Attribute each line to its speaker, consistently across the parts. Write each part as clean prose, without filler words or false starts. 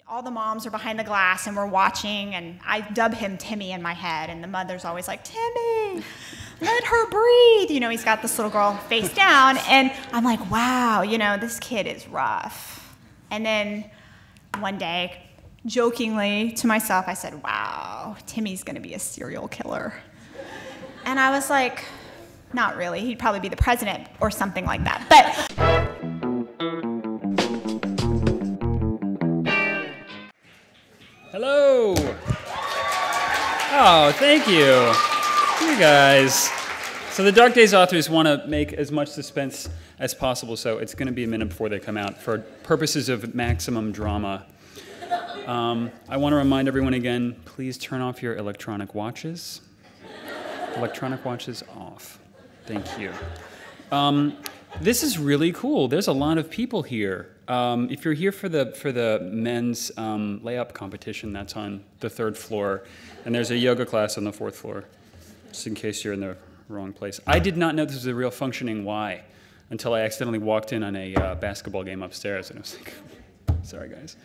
Speaker 1: all the moms are behind the glass and we're watching, and I dub him Timmy in my head, and the mother's always like, Timmy, let her breathe. You know, he's got this little girl face down, and I'm like, wow, you know, this kid is rough. And then one day, jokingly to myself, I said, wow, Timmy's gonna be a serial killer. And I was like, not really, he'd probably be the president or something like that. But
Speaker 2: hello. Oh, thank you. You guys. So the Dark Days authors want to make as much suspense as possible, so it's going to be a minute before they come out for purposes of maximum drama. I want to remind everyone again, please turn off your electronic watches. Electronic watches off. Thank you. This is really cool. There's a lot of people here. If you're here for the men's layup competition, that's on the 3rd floor, and there's a yoga class on the 4th floor, just in case you're in the wrong place. I did not know this was a real functioning Y until I accidentally walked in on a basketball game upstairs, and I was like, sorry guys.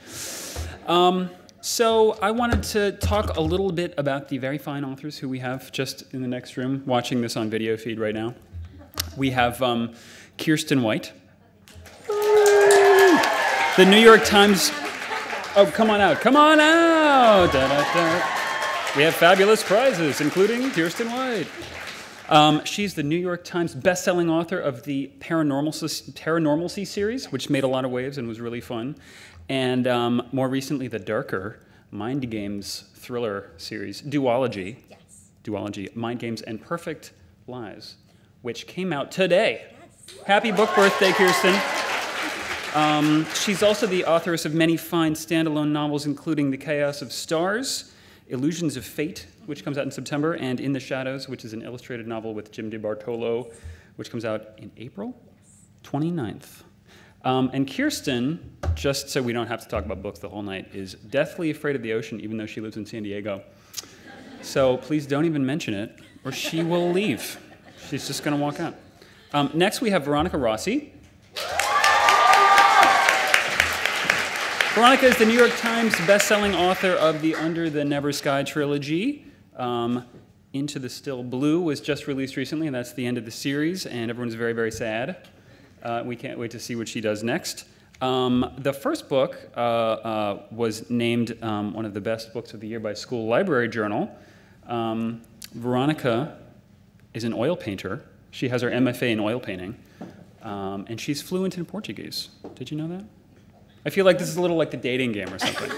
Speaker 2: So I wanted to talk a little bit about the very fine authors who we have just in the next room, watching this on video feed right now. We have Kiersten White. The New York Times, oh, come on out, come on out! Da, da, da. We have fabulous prizes, including Kiersten White. She's the New York Times best-selling author of the Paranormalcy series, which made a lot of waves and was really fun. And more recently, the darker Mind Games thriller series, Duology. Yes. Duology, Mind Games and Perfect Lies, which came out today. Yes. Happy book birthday, Kiersten. She's also the authoress of many fine standalone novels, including The Chaos of Stars, Illusions of Fate, which comes out in September, and In the Shadows, which is an illustrated novel with Jim DeBartolo, which comes out in April 29th. And Kiersten, just so we don't have to talk about books the whole night, is deathly afraid of the ocean, even though she lives in San Diego. So please don't even mention it, or she will leave. She's just going to walk out. Next, we have Veronica Rossi. Veronica is the New York Times best-selling author of the Under the Never Sky trilogy. Into the Still Blue was just released recently, and that's the end of the series, and everyone's very, very sad. We can't wait to see what she does next. The first book was named one of the best books of the year by School Library Journal. Veronica is an oil painter. She has her MFA in oil painting, and she's fluent in Portuguese. Did you know that? I feel like this is a little like the dating game or something,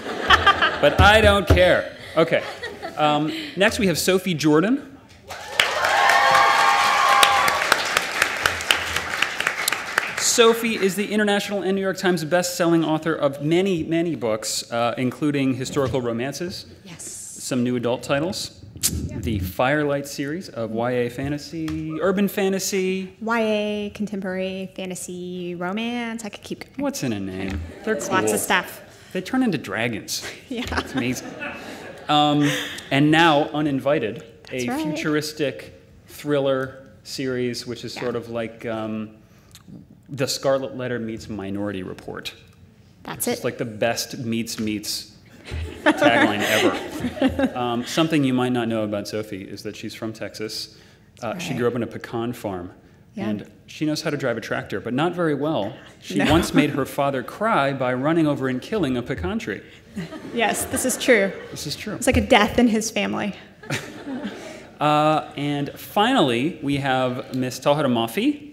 Speaker 2: but I don't care. Okay. Next we have Sophie Jordan. Sophie is the International and New York Times best-selling author of many, many books, including historical romances, yes, some new adult titles, the Firelight series of YA fantasy, urban fantasy.
Speaker 1: YA, contemporary, fantasy, romance, I could keep going.
Speaker 2: What's in a name? They're cool.
Speaker 1: Lots of stuff.
Speaker 2: They turn into dragons.
Speaker 1: Yeah.
Speaker 2: It's amazing. And now, Uninvited,
Speaker 1: That's
Speaker 2: a
Speaker 1: right.
Speaker 2: futuristic thriller series, which is sort of like The Scarlet Letter meets Minority Report.
Speaker 1: That's
Speaker 2: It's
Speaker 1: it.
Speaker 2: like the best meets tagline ever. Something you might not know about Sophie is that she's from Texas. She grew up in a pecan farm, and she knows how to drive a tractor, but not very well. She once made her father cry by running over and killing a pecan tree.
Speaker 1: Yes, this is true.
Speaker 2: This is true.
Speaker 1: It's like a death in his family.
Speaker 2: And finally, we have Miss Tahereh Mafi.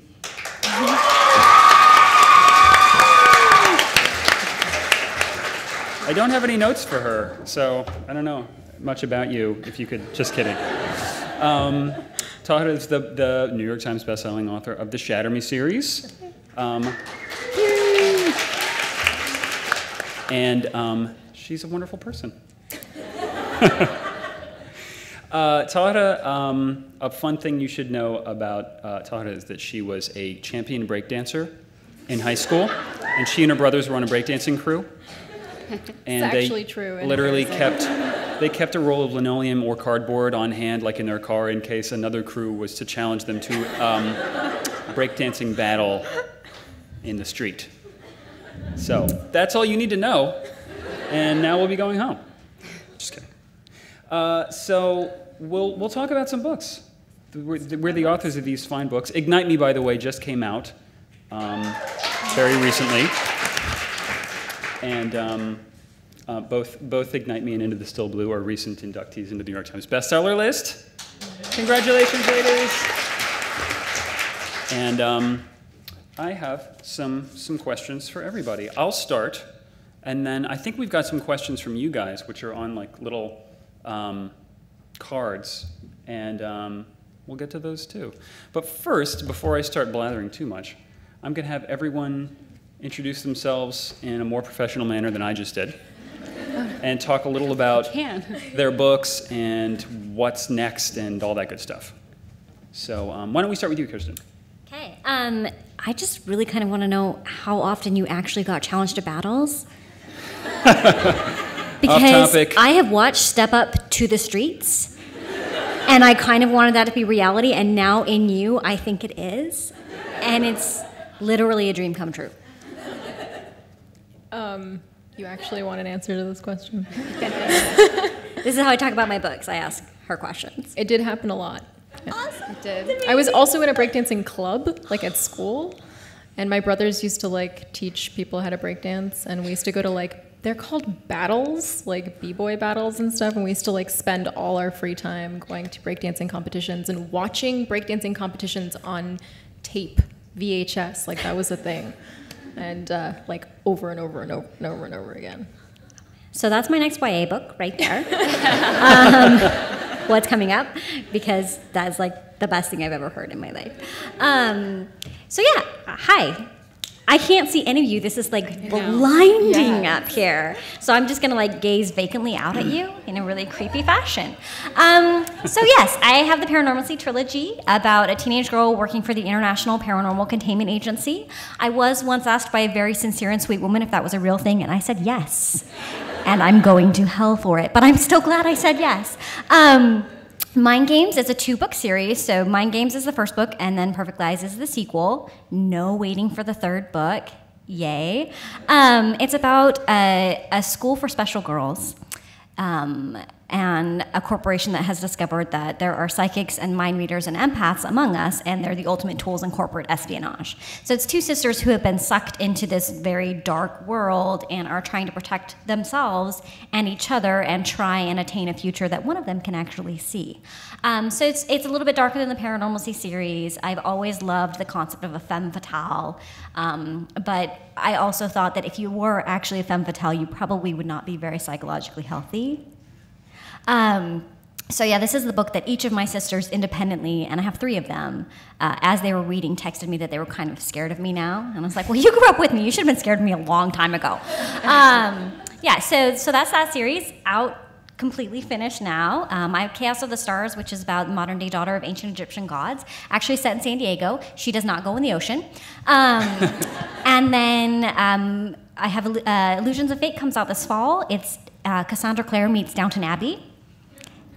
Speaker 2: I don't have any notes for her, so I don't know much about you, if you could, just kidding. Tahereh is the New York Times bestselling author of the Shatter Me series. And she's a wonderful person. Tahereh, a fun thing you should know about Tahereh is that she was a champion breakdancer in high school, and she and her brothers were on a breakdancing crew. And
Speaker 3: it's actually true.
Speaker 2: Literally kept a roll of linoleum or cardboard on hand, like in their car, in case another crew was to challenge them to breakdancing battle in the street. So that's all you need to know. And now we'll be going home. Just kidding. So we'll talk about some books. We're the authors of these fine books. Ignite Me, by the way, just came out very recently. And both Ignite Me and Into the Still Blue are recent inductees into the New York Times bestseller list. Congratulations, ladies. And I have some questions for everybody. I'll start, and then I think we've got some questions from you guys, which are on like little cards, and we'll get to those too. But first, before I start blathering too much, I'm going to have everyone introduce themselves in a more professional manner than I just did, and talk a little about their books and what's next and all that good stuff. So why don't we start with you, Kiersten?
Speaker 3: Okay. I just really kind of want to know how often you actually got challenged to battles. Because I have watched Step Up to the Streets, and I kind of wanted that to be reality, and now in you, I think it is. And it's literally a dream come true.
Speaker 4: You actually want an answer to this question?
Speaker 3: This is how I talk about my books. I ask her questions.
Speaker 4: It did happen a lot. Yeah.
Speaker 3: Awesome.
Speaker 4: It did. I was also in a breakdancing club, like at school, and my brothers used to like teach people how to breakdance, and we used to go to like, they're called battles, like b-boy battles and stuff, and we used to like spend all our free time going to breakdancing competitions and watching breakdancing competitions on tape, VHS, like that was a thing. And like over and over and over and over and over again.
Speaker 3: So that's my next YA book right there. What's coming up, because that's like the best thing I've ever heard in my life. So yeah, hi. I can't see any of you. This is like blinding up here. So I'm just gonna like gaze vacantly out at you in a really creepy fashion. So yes, I have the Paranormalcy trilogy about a teenage girl working for the International Paranormal Containment Agency. I was once asked by a very sincere and sweet woman if that was a real thing, and I said yes. And I'm going to hell for it, but I'm still glad I said yes. Mind Games is a 2-book series, so Mind Games is the first book, and then Perfect Lies is the sequel. No waiting for the 3rd book. Yay. It's about a school for special girls, and a corporation that has discovered that there are psychics and mind readers and empaths among us, and they're the ultimate tools in corporate espionage. So it's 2 sisters who have been sucked into this very dark world and are trying to protect themselves and each other and try and attain a future that one of them can actually see. So it's a little bit darker than the Paranormalcy series. I've always loved the concept of a femme fatale, but I also thought that if you were actually a femme fatale, you probably would not be very psychologically healthy. So yeah, this is the book that each of my sisters independently, and I have 3 of them, as they were reading, texted me that they were kind of scared of me now. And I was like, well, you grew up with me. You should have been scared of me a long time ago. Yeah, so that's that series, out, completely finished now. I have Chaos of the Stars, which is about the modern-day daughter of ancient Egyptian gods, actually set in San Diego. She does not go in the ocean. And then I have Illusions of Fate comes out this fall. It's Cassandra Clare meets Downton Abbey.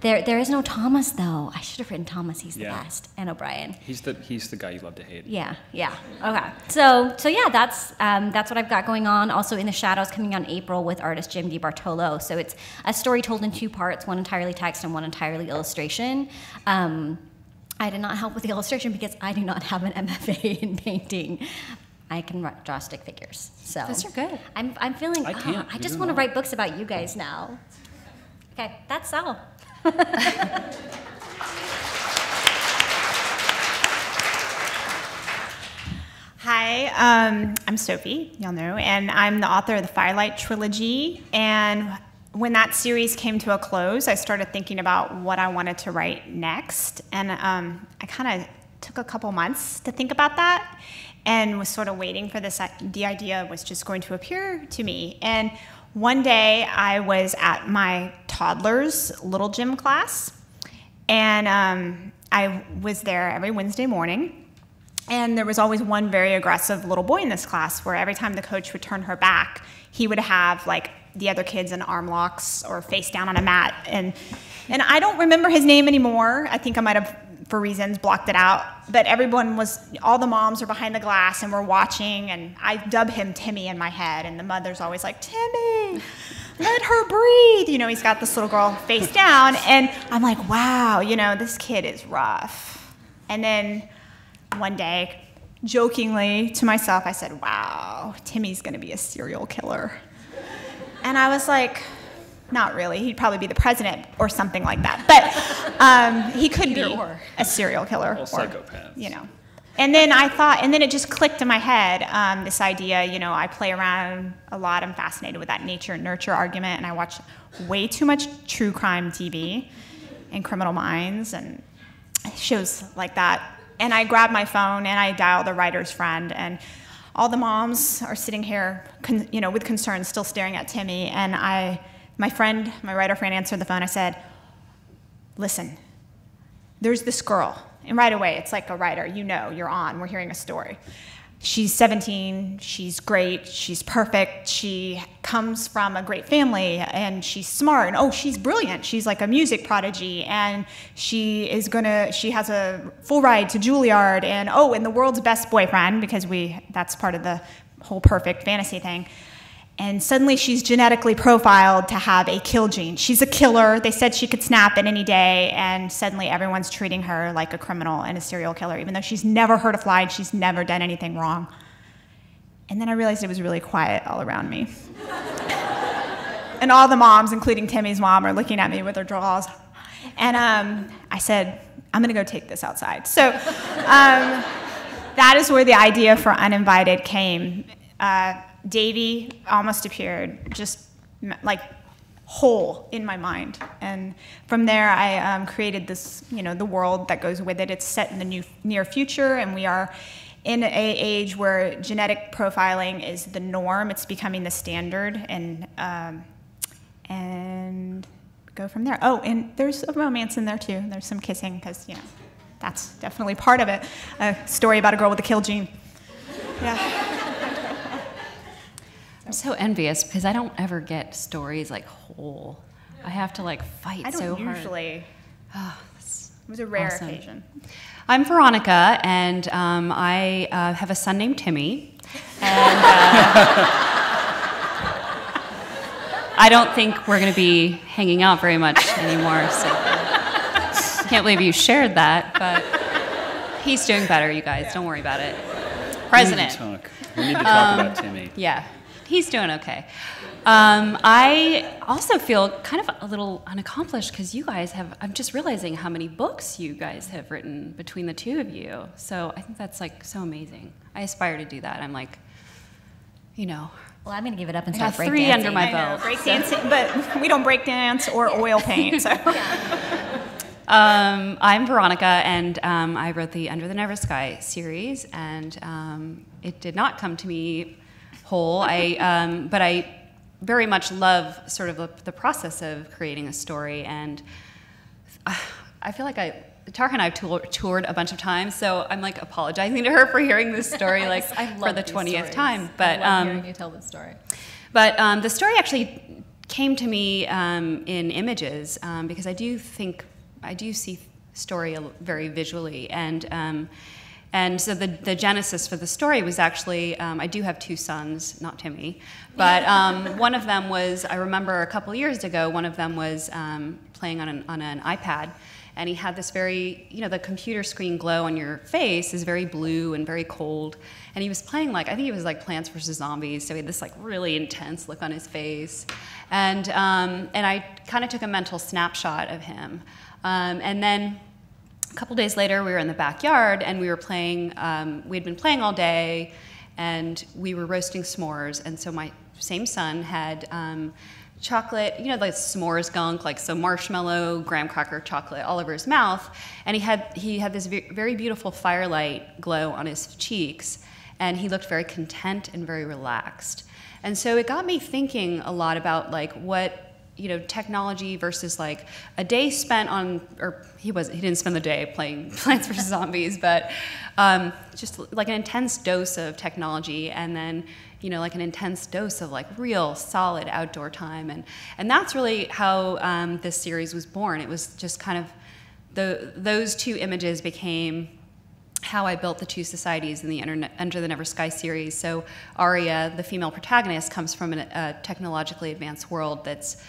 Speaker 3: There is no Thomas, though. I should have written Thomas. He's the best. And O'Brien.
Speaker 2: He's the guy you love to hate.
Speaker 3: Yeah. Okay. So yeah, that's what I've got going on. Also, In the Shadows coming on April with artist Jim DiBartolo. So it's a story told in 2 parts, one entirely text and one entirely illustration. I did not help with the illustration because I do not have an MFA in painting. I can draw stick figures. So
Speaker 1: those are good.
Speaker 3: I'm feeling. I just want to write books about you guys now. Okay, that's all.
Speaker 1: Hi, I'm Sophie, y'all know, and I'm the author of the Firelight trilogy. And when that series came to a close, I started thinking about what I wanted to write next. And I kind of took a couple months to think about that and was sort of waiting for this. The idea was just going to appear to me. And one day I was at my toddler's little gym class, and I was there every Wednesday morning, and there was always one very aggressive little boy in this class where every time the coach would turn her back, he would have like the other kids in arm locks or face down on a mat, and I don't remember his name anymore. I think I might have, for reasons, blocked it out, but all the moms are behind the glass and we're watching, and I dub him Timmy in my head, and the mother's always like, Timmy, let her breathe. You know, he's got this little girl face down, and I'm like, wow, you know, this kid is rough. And then one day, jokingly to myself, I said, wow, Timmy's gonna be a serial killer. And I was like, not really. He'd probably be the president or something like that. But he could be a serial killer.
Speaker 2: All psychopaths.
Speaker 1: You know. And then I thought, and then it just clicked in my head, this idea, you know, I play around a lot. I'm fascinated with that nature and nurture argument, and I watch way too much true crime TV and Criminal Minds and shows like that. And I grabbed my phone and I dialed a writer's friend, and all the moms are sitting here, you know, with concern, still staring at Timmy. And my writer friend answered the phone. I said, listen, there's this girl. And right away, it's like a writer, you know, you're on, we're hearing a story. She's 17, she's great, she's perfect, she comes from a great family, and she's smart, and oh, she's brilliant. She's like a music prodigy, and she has a full ride to Juilliard, and oh, and the world's best boyfriend, because that's part of the whole perfect fantasy thing. And suddenly she's genetically profiled to have a kill gene. She's a killer. They said she could snap at any day, and suddenly everyone's treating her like a criminal and a serial killer, even though she's never hurt a fly and she's never done anything wrong. And then I realized it was really quiet all around me. And all the moms, including Timmy's mom, are looking at me with their jaws. And I said, I'm gonna go take this outside. So that is where the idea for Uninvited came. Davy almost appeared, just like whole in my mind. And from there, I created this, you know, the world that goes with it. It's set in the near future, and we are in an age where genetic profiling is the norm. It's becoming the standard, and go from there. Oh, and there's a romance in there too. There's some kissing, because, you know, that's definitely part of it. A story about a girl with a kill gene. Yeah.
Speaker 5: I'm so envious because I don't ever get stories like whole. I have to like fight so hard.
Speaker 1: I don't usually. Oh, it was a rare occasion.
Speaker 5: I'm Veronica, and I have a son named Timmy. And I don't think we're going to be hanging out very much anymore. So I can't believe you shared that, but he's doing better, you guys. Don't worry about it. President.
Speaker 2: We need to talk about Timmy.
Speaker 5: Yeah. He's doing okay. I also feel kind of a little unaccomplished because you guys I'm just realizing how many books you guys have written between the two of you. So I think that's like so amazing. I aspire to do that. I'm like, you know.
Speaker 3: Well, I'm going to give it up and
Speaker 5: I
Speaker 3: start
Speaker 5: got
Speaker 3: break
Speaker 5: 3
Speaker 3: dancing.
Speaker 5: under my belt.
Speaker 1: Break dancing, but we don't break dance or oil paint. So.
Speaker 5: I'm Veronica, and I wrote the Under the Never Sky series, and it did not come to me whole. But I very much love sort of the process of creating a story, and I feel like Tahereh and I have toured a bunch of times, so I'm like apologizing to her for hearing this story like for the 20th time. But
Speaker 4: I love hearing you tell this story.
Speaker 5: But the story actually came to me in images because I do see story very visually, and so the genesis for the story was actually, I do have 2 sons, not Timmy, but one of them was, I remember a couple years ago, one of them was playing on an iPad, and he had this very, the computer screen glow on your face is very blue and very cold, and he was playing I think he was like Plants vs. Zombies, so he had this like really intense look on his face, and I kind of took a mental snapshot of him, and then a couple days later, we were in the backyard, and we were playing, we'd been playing all day, and we were roasting s'mores, and so my same son had chocolate, like s'mores gunk, like so marshmallow, graham cracker chocolate all over his mouth, and he had this very beautiful firelight glow on his cheeks, and he looked very content and very relaxed. And so it got me thinking a lot about what technology versus like a day spent on, or he didn't spend the day playing Plants vs. Zombies, but just like an intense dose of technology, and then like an intense dose of like real solid outdoor time, and that's really how this series was born. It was just kind of those 2 images became how I built the two societies in the Under the Never Sky series. So Arya, the female protagonist, comes from a technologically advanced world that's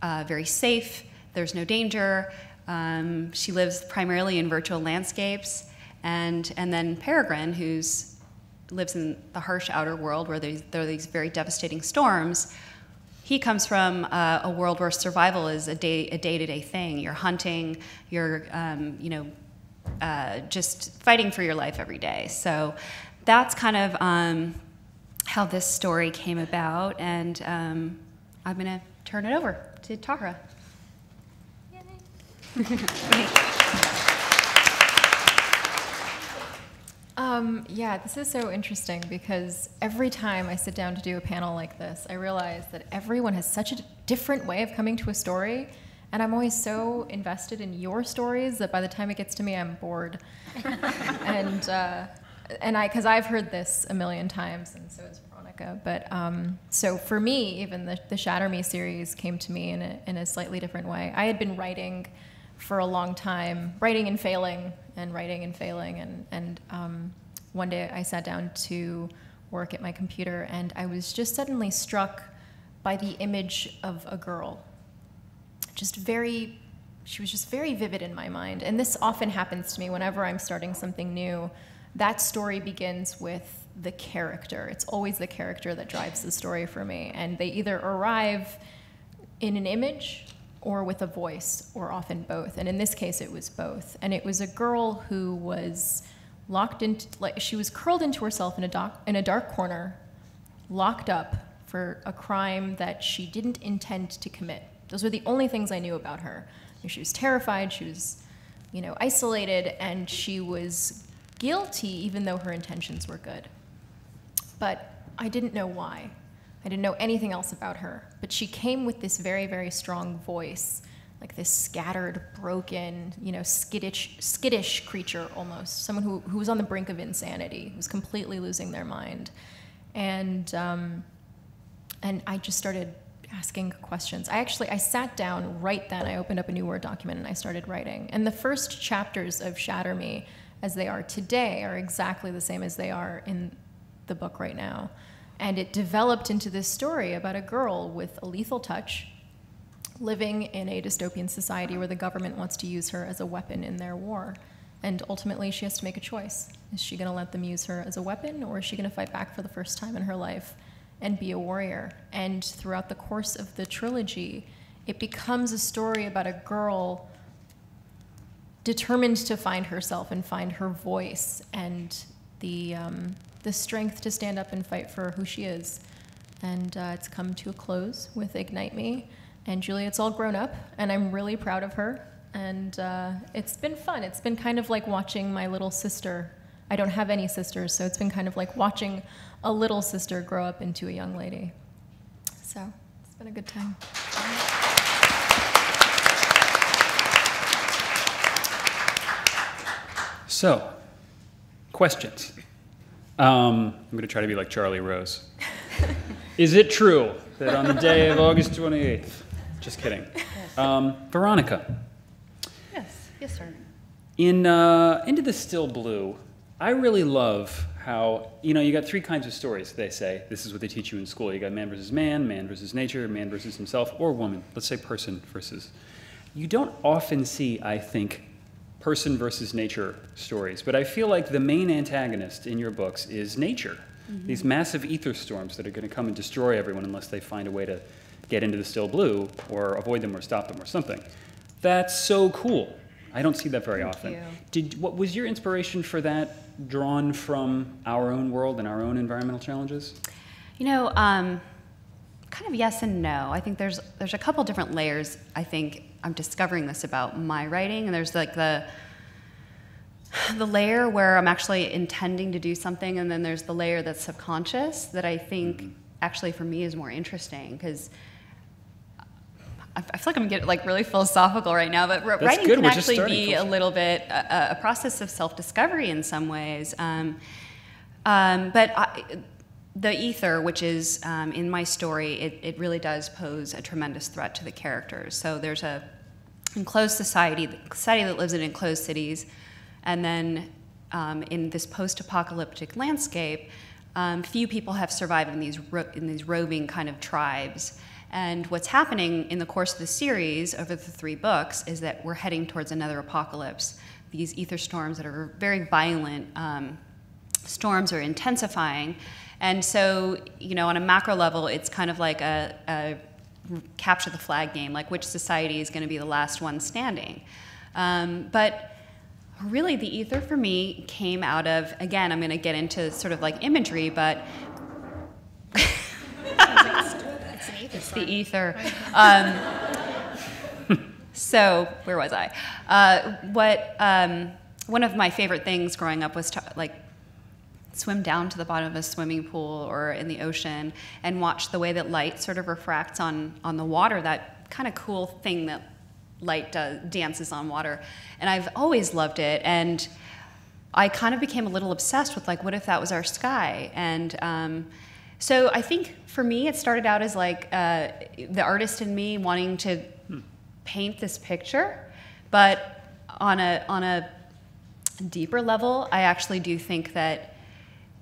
Speaker 5: very safe. There's no danger. She lives primarily in virtual landscapes. And then Peregrine, who lives in the harsh outer world where there are these very devastating storms, he comes from a world where survival is a day-to-day thing. You're hunting, you're just fighting for your life every day. So that's kind of how this story came about, and I'm going to turn it over to Tahereh.
Speaker 4: Yeah, this is so interesting because every time I sit down to do a panel like this, I realize that everyone has such a different way of coming to a story, and I'm always so invested in your stories that by the time it gets to me, I'm bored. Because I've heard this a million times, and so has Veronica. But so for me, even the Shatter Me series came to me in a slightly different way. I had been writing for a long time, writing and failing, and one day I sat down to work at my computer, and I was just suddenly struck by the image of a girl. She was just very vivid in my mind. And this often happens to me whenever I'm starting something new. That story begins with the character. It's always the character that drives the story for me. And they either arrive in an image or with a voice, or often both. And in this case, it was both. And it was a girl who was locked into, she was curled into herself in a dark corner, locked up for a crime that she didn't intend to commit. Those were the only things I knew about her. She was terrified, she was, isolated, and she was guilty even though her intentions were good. But I didn't know why. I didn't know anything else about her. But she came with this very, very strong voice, like this scattered, broken, skittish creature almost, someone who was on the brink of insanity, who was completely losing their mind. And I just started asking questions. I sat down right then. I opened up a new Word document and I started writing. And the first chapters of Shatter Me, as they are today, are exactly the same as they are in the book right now. And it developed into this story about a girl with a lethal touch living in a dystopian society where the government wants to use her as a weapon in their war. And ultimately, she has to make a choice. Is she going to let them use her as a weapon, or is she going to fight back for the first time in her life and be a warrior? And throughout the course of the trilogy, it becomes a story about a girl determined to find herself and find her voice and the strength to stand up and fight for who she is. And it's come to a close with Ignite Me. And Juliet's all grown up, and I'm really proud of her. And it's been fun. It's been kind of like watching my little sister. I don't have any sisters, so it's been kind of like watching a little sister grow up into a young lady. So it's been a good time.
Speaker 2: So, questions. I'm going to try to be like Charlie Rose. Is it true that on the day of August 28th, just kidding, Veronica?
Speaker 5: Yes, sir.
Speaker 2: In Into the Still Blue, I really love how, you got three kinds of stories, they say. This is what they teach you in school. You got man versus nature, man versus himself, or woman. Let's say person versus. You don't often see, I think, person versus nature stories, but I feel like the main antagonist in your books is nature. Mm-hmm. These massive ether storms that are going to come and destroy everyone unless they find a way to get into the still blue or avoid them or stop them or something. That's so cool. I don't see that very often. What was your inspiration for that drawn from our own world and our own environmental challenges?
Speaker 5: Kind of yes and no. I think there's a couple different layers. I think I'm discovering this about my writing, and there's like the layer where I'm actually intending to do something, and then there's the layer that's subconscious that I think actually for me is more interesting, because I feel like I'm getting really philosophical right now, but writing can actually be a little bit a process of self-discovery in some ways. The ether, which is in my story, it really does pose a tremendous threat to the characters. So there's a enclosed society that lives in enclosed cities, and then in this post-apocalyptic landscape, few people have survived in these roving kind of tribes. And what's happening in the course of the series over the 3 books is that we're heading towards another apocalypse. These ether storms that are very violent storms are intensifying. And so, you know, on a macro level, it's kind of like a capture the flag game, like which society is going to be the last one standing. But really the ether for me came out of, again, I'm going to get into sort of like imagery, but it's the ether. So where was I? One of my favorite things growing up was to like swim down to the bottom of a swimming pool or in the ocean and watch the way that light sort of refracts on the water, that kind of cool thing that light dances on water. And I've always loved it. And I kind of became a little obsessed with like, what if that was our sky? And so I think for me, it started out as like the artist in me wanting to paint this picture. But on a deeper level, I actually do think that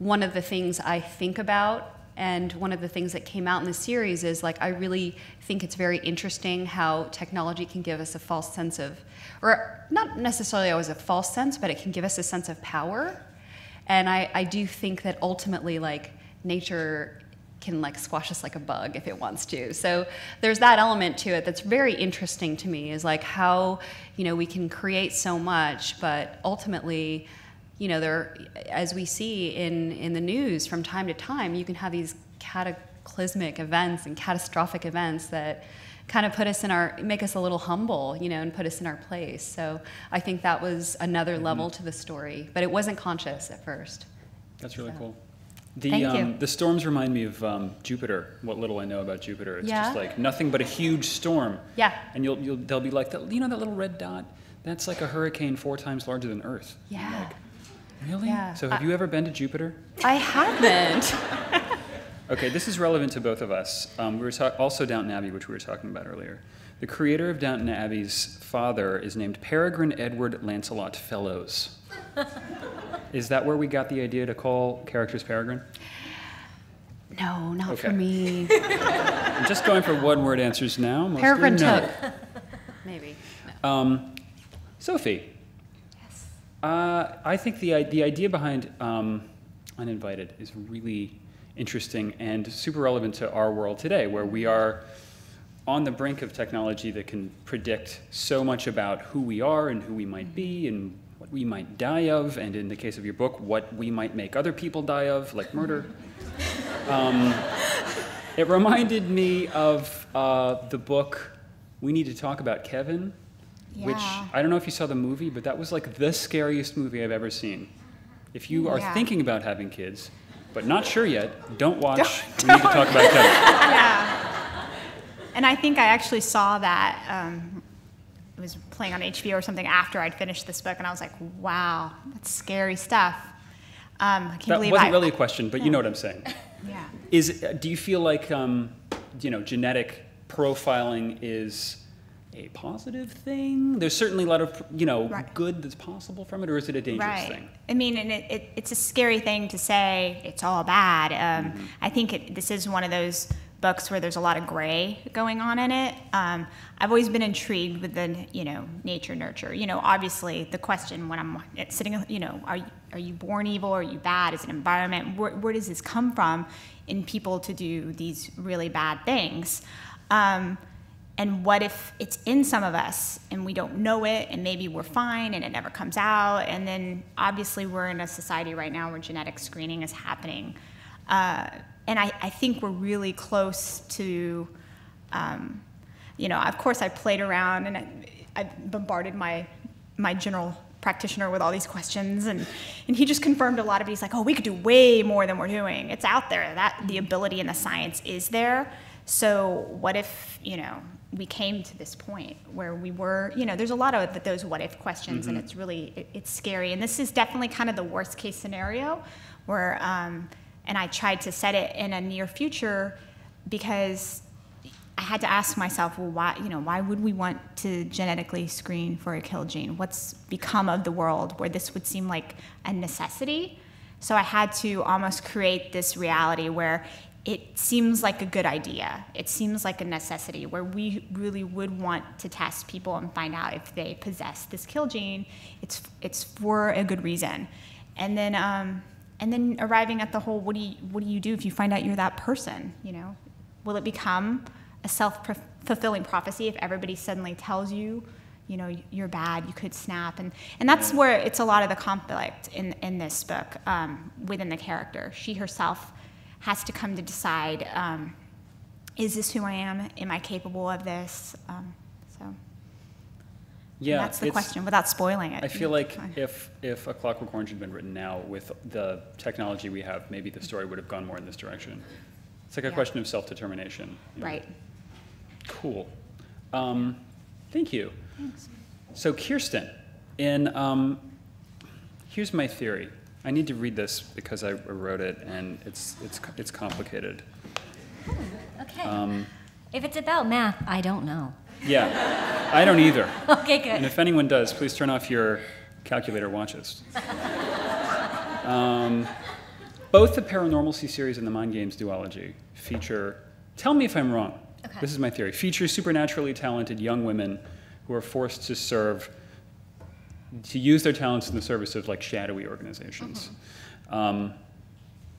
Speaker 5: one of the things I think about, and one of the things that came out in the series, is like I really think it's very interesting how technology can give us a false sense of, or not necessarily always a false sense, but it can give us a sense of power. And I do think that ultimately, like, nature can like squash us like a bug if it wants to. So there's that element to it that's very interesting to me, is like how, you know, we can create so much, but ultimately, you know, there, as we see in the news from time to time, you can have these cataclysmic events and catastrophic events that kind of make us a little humble, you know, and put us in our place. So I think that was another level to the story, but it wasn't conscious at first.
Speaker 2: That's really cool.
Speaker 1: Thank you.
Speaker 2: The storms remind me of Jupiter. What little I know about Jupiter, it's just like nothing but a huge storm.
Speaker 1: Yeah.
Speaker 2: And they'll be like, you know, that little red dot. That's like a hurricane 4 times larger than Earth.
Speaker 1: Yeah.
Speaker 2: Like, really?
Speaker 1: Yeah.
Speaker 2: So have you ever been to Jupiter?
Speaker 1: I haven't.
Speaker 2: Okay, this is relevant to both of us. We were also Downton Abbey, which we were talking about earlier. The creator of Downton Abbey's father is named Peregrine Edward Lancelot Fellows. Is that where we got the idea to call characters Peregrine?
Speaker 5: No, not for me.
Speaker 2: I'm just going for one-word answers now.
Speaker 5: Peregrine
Speaker 2: no.
Speaker 5: took. Maybe.
Speaker 2: Sophie.
Speaker 5: Yes.
Speaker 2: I think the idea behind Uninvited is really interesting and super relevant to our world today, where we are on the brink of technology that can predict so much about who we are and who we might be and what we might die of, and in the case of your book, what we might make other people die of, like murder. It reminded me of the book We Need to Talk About Kevin, which, I don't know if you saw the movie, but that was like the scariest movie I've ever seen. If you are thinking about having kids, but not sure yet, don't watch We Need to Talk About Kevin.
Speaker 1: Yeah. And I think I actually saw that, it was playing on HBO or something after I'd finished this book, and I was like, wow, that's scary stuff. I can't believe
Speaker 2: that wasn't really a question, but you know what I'm saying.
Speaker 1: Yeah.
Speaker 2: Do you feel like, you know, genetic profiling is a positive thing? There's certainly a lot of, you know, good that's possible from it, or is it a dangerous thing?
Speaker 1: I mean, and it's a scary thing to say it's all bad. I think this is one of those books where there's a lot of gray going on in it. I've always been intrigued with the, you know, nature nurture. You know, obviously the question when I'm sitting, you know, are you born evil? Are you bad? Is it environment? Where does this come from in people to do these really bad things? And what if it's in some of us and we don't know it, and maybe we're fine and it never comes out? And then obviously we're in a society right now where genetic screening is happening. And I think we're really close to, you know, of course I played around and I bombarded my general practitioner with all these questions, and he just confirmed a lot of it. He's like, oh, we could do way more than we're doing. It's out there. That the ability and the science is there. So what if, you know, we came to this point where we were, you know, there's a lot of those what if questions, and it's really, it's scary. And this is definitely kind of the worst case scenario where, and I tried to set it in a near future because I had to ask myself, well, why would we want to genetically screen for a kill gene? What's become of the world where this would seem like a necessity? So I had to almost create this reality where it seems like a good idea. It seems like a necessity where we really would want to test people and find out if they possess this kill gene. It's for a good reason. And then arriving at the whole, what do you do if you find out you're that person? Will it become a self-fulfilling prophecy if everybody suddenly tells you, you're bad, you could snap? And that's where it's a lot of the conflict in this book within the character. She herself has to come to decide, is this who I am? Am I capable of this?
Speaker 2: Yeah,
Speaker 1: that's the question without spoiling it.
Speaker 2: I feel like if A Clockwork Orange had been written now with the technology we have, maybe the story would have gone more in this direction. It's like a question of self-determination.
Speaker 1: Right.
Speaker 2: Cool. Thank you.
Speaker 1: Thanks.
Speaker 2: So Kiersten, here's my theory. I need to read this because I wrote it, and it's complicated.
Speaker 3: Okay. If it's about math, I don't know.
Speaker 2: Yeah, I don't either.
Speaker 3: Okay, good.
Speaker 2: And if anyone does, please turn off your calculator watches. Both the Paranormalcy series and the Mind Games duology feature, tell me if I'm wrong, this is my theory, feature supernaturally talented young women who are forced to use their talents in the service of like shadowy organizations.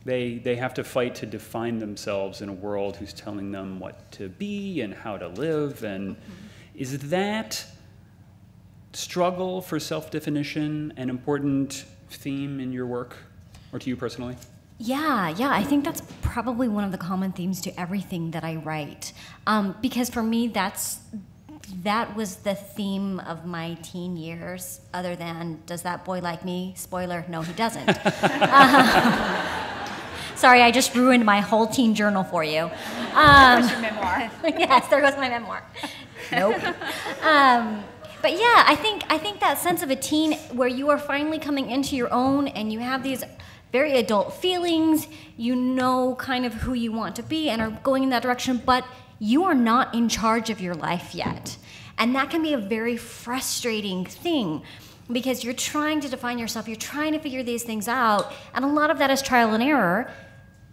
Speaker 2: They have to fight to define themselves in a world who's telling them what to be and how to live. And is that struggle for self-definition an important theme in your work, or to you personally?
Speaker 3: Yeah, I think that's probably one of the common themes to everything that I write. Because for me, that was the theme of my teen years, other than, does that boy like me? Spoiler, no, he doesn't. Sorry, I just ruined my whole teen journal for you.
Speaker 1: There's your memoir.
Speaker 3: Yes, there goes my memoir. Nope. But yeah, I think that sense of a teen where you are finally coming into your own and you have these very adult feelings, you know kind of who you want to be and are going in that direction, but you are not in charge of your life yet. And that can be a very frustrating thing because you're trying to define yourself, you're trying to figure these things out, and a lot of that is trial and error,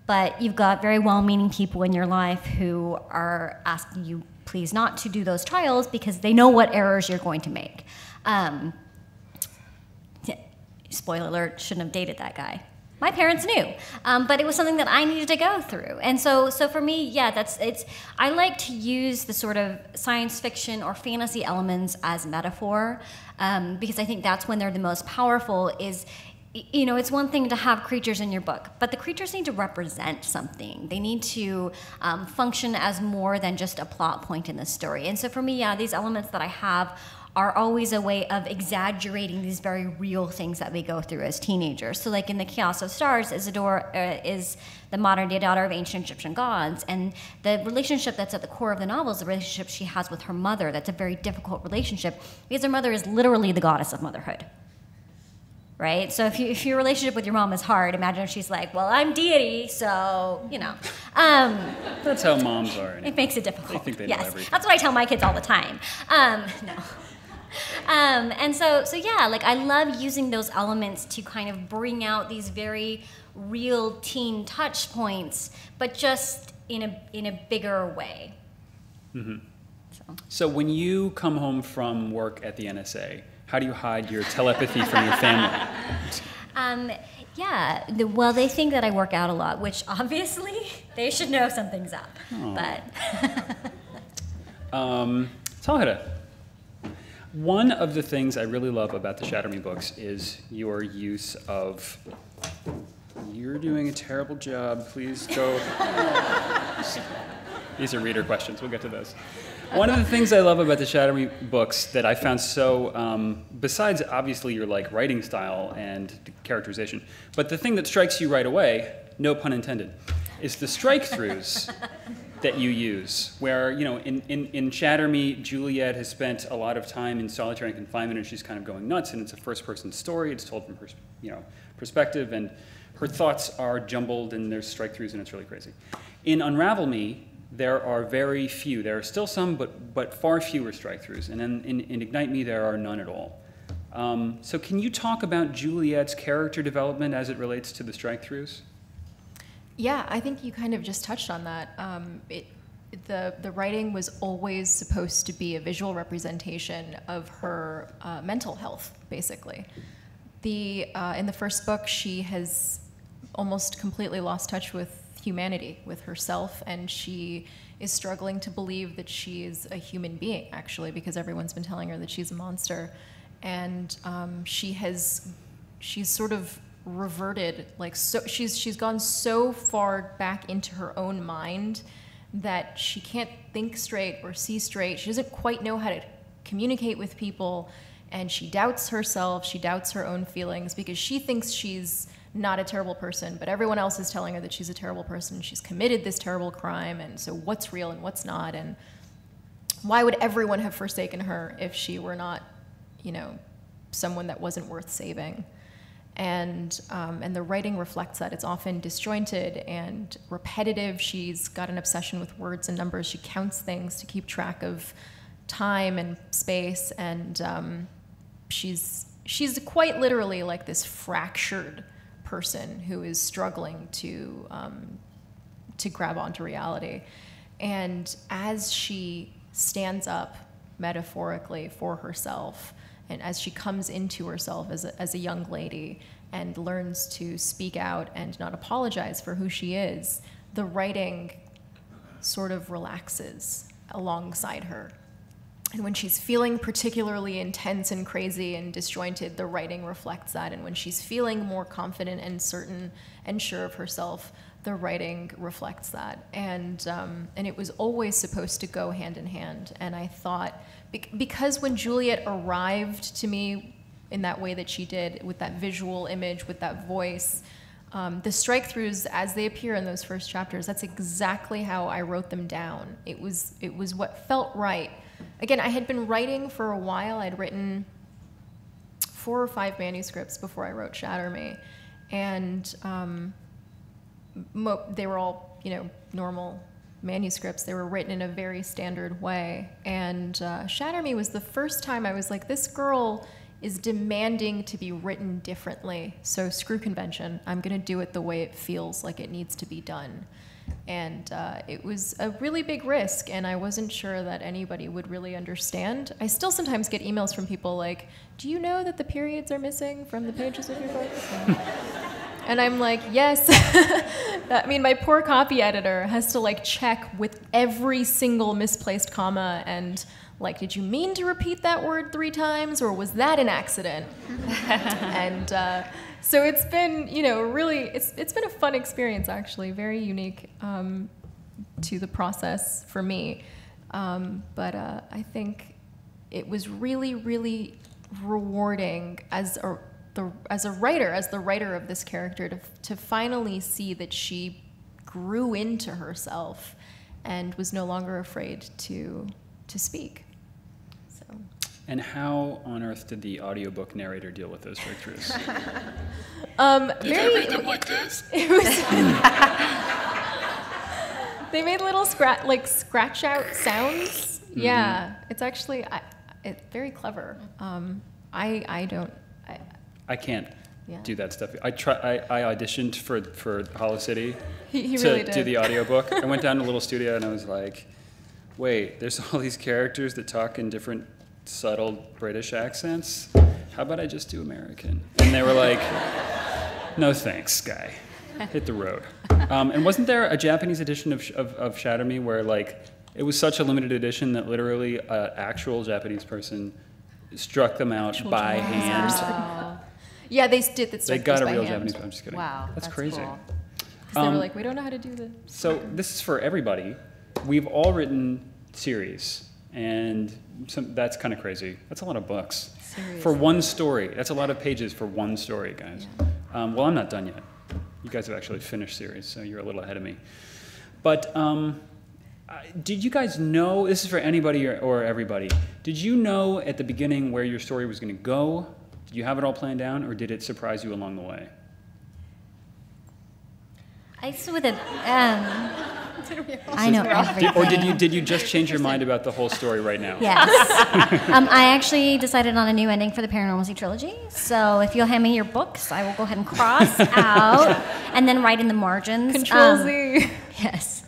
Speaker 3: but you've got very well-meaning people in your life who are asking you please not to do those trials because they know what errors you're going to make. Spoiler alert, shouldn't have dated that guy. My parents knew, but it was something that I needed to go through. And so for me, yeah, I like to use the sort of science fiction or fantasy elements as metaphor, because I think that's when they're the most powerful is, it's one thing to have creatures in your book, but the creatures need to represent something. They need to function as more than just a plot point in the story. And so for me, yeah, these elements that I have are always a way of exaggerating these very real things that we go through as teenagers. So like in The Chaos of Stars, Isidore is the modern-day daughter of ancient Egyptian gods, and the relationship that's at the core of the novel is the relationship she has with her mother. That's a very difficult relationship because her mother is literally the goddess of motherhood. Right? So if your relationship with your mom is hard, imagine if she's like, well, I'm deity, so,
Speaker 2: That's how moms are. Anyway.
Speaker 3: It makes it difficult.
Speaker 2: They think they know everything.
Speaker 3: That's what I tell my kids all the time. No. And so yeah, like I love using those elements to kind of bring out these very real teen touch points, but just in a bigger way.
Speaker 2: Mm-hmm. So when you come home from work at the NSA, how do you hide your telepathy from your family?
Speaker 3: Well, they think that I work out a lot, which obviously they should know something's up. But
Speaker 2: Tahereh, one of the things I really love about the Shatter Me books is your use of, you're doing a terrible job, please go. These are reader questions, we'll get to those. One of the things I love about the Shatter Me books that I found so, besides obviously your like writing style and characterization, but the thing that strikes you right away, no pun intended, is the strike-throughs that you use, where, in Shatter Me, Juliet has spent a lot of time in solitary confinement and she's kind of going nuts, and it's a first-person story, it's told from her, perspective, and her thoughts are jumbled and there's strike-throughs and it's really crazy. In Unravel Me, there are very few. There are still some, but far fewer strike-throughs. And in Ignite Me, there are none at all. So can you talk about Juliet's character development as it relates to the strike-throughs?
Speaker 4: Yeah, I think you kind of just touched on that. The writing was always supposed to be a visual representation of her mental health, basically. In the first book, she has almost completely lost touch with humanity, with herself, and she is struggling to believe that she is a human being, actually, because everyone's been telling her that she's a monster. And she's sort of reverted, she's gone so far back into her own mind that she can't think straight or see straight. She doesn't quite know how to communicate with people, and she doubts herself, she doubts her own feelings, because she thinks she's not a terrible person, but everyone else is telling her that she's a terrible person. She's committed this terrible crime, and so what's real and what's not, and why would everyone have forsaken her if she were not, someone that wasn't worth saving? And the writing reflects that. It's often disjointed and repetitive. She's got an obsession with words and numbers. She counts things to keep track of time and space, and she's quite literally like this fractured person who is struggling to grab onto reality. And as she stands up metaphorically for herself, and as she comes into herself as a young lady and learns to speak out and not apologize for who she is, the writing sort of relaxes alongside her. And when she's feeling particularly intense and crazy and disjointed, the writing reflects that. And when she's feeling more confident and certain and sure of herself, the writing reflects that. And it was always supposed to go hand in hand. And I thought, because when Juliet arrived to me in that way that she did, with that visual image, with that voice, the strike-throughs as they appear in those first chapters, that's exactly how I wrote them down. It was what felt right. Again, I had been writing for a while. I'd written 4 or 5 manuscripts before I wrote Shatter Me. And they were all, normal manuscripts. They were written in a very standard way. And Shatter Me was the first time I was like, this girl is demanding to be written differently. So screw convention. I'm going to do it the way it feels like it needs to be done. And it was a really big risk, and I wasn't sure that anybody would really understand. I still sometimes get emails from people like, do you know that the periods are missing from the pages of your book? And I'm like, yes. I mean, my poor copy editor has to check with every single misplaced comma and did you mean to repeat that word 3 times, or was that an accident? And so it's been, really, it's been a fun experience, actually, very unique to the process for me. But I think it was really, really rewarding as the writer of this character to finally see that she grew into herself and was no longer afraid to speak.
Speaker 2: And how on earth did the audiobook narrator deal with those breakthroughs?
Speaker 6: Did they read them like this?
Speaker 4: It was they made little scratch out sounds. Mm-hmm. Yeah, it's actually it's very clever.
Speaker 2: I can't do that stuff. I auditioned for Hollow City
Speaker 4: he
Speaker 2: to
Speaker 4: really did.
Speaker 2: Do the audiobook. I went down to a little studio and I was like, wait, there's all these characters that talk in different subtle British accents. How about I just do American? And they were like, no thanks, guy. Hit the road. And wasn't there a Japanese edition of Shatter Me where it was such a limited edition that literally an actual Japanese person struck them out by hand?
Speaker 4: Wow. Yeah, they did that.
Speaker 2: They got a real
Speaker 4: hand.
Speaker 2: Japanese. I'm just kidding.
Speaker 5: Wow,
Speaker 2: that's crazy.
Speaker 5: Cool.
Speaker 4: Because they were like, we don't know how to do this.
Speaker 2: So this is for everybody. We've all written series, and that's kind of crazy. That's a lot of books.
Speaker 5: Seriously.
Speaker 2: For one story. That's a lot of pages for one story, guys.
Speaker 4: Yeah.
Speaker 2: Well, I'm not done yet. You guys have actually finished series, so you're a little ahead of me. But did you guys know, this is for anybody or everybody, did you know at the beginning where your story was going to go? Did you have it all planned down, or did it surprise you along the way?
Speaker 3: So with it, I know everything.
Speaker 2: Or did you just change your mind about the whole story right now?
Speaker 3: Yes. I actually decided on a new ending for the Paranormalcy trilogy. So if you'll hand me your books, I will go ahead and cross out and then write in the margins.
Speaker 4: Control Z.
Speaker 3: Yes.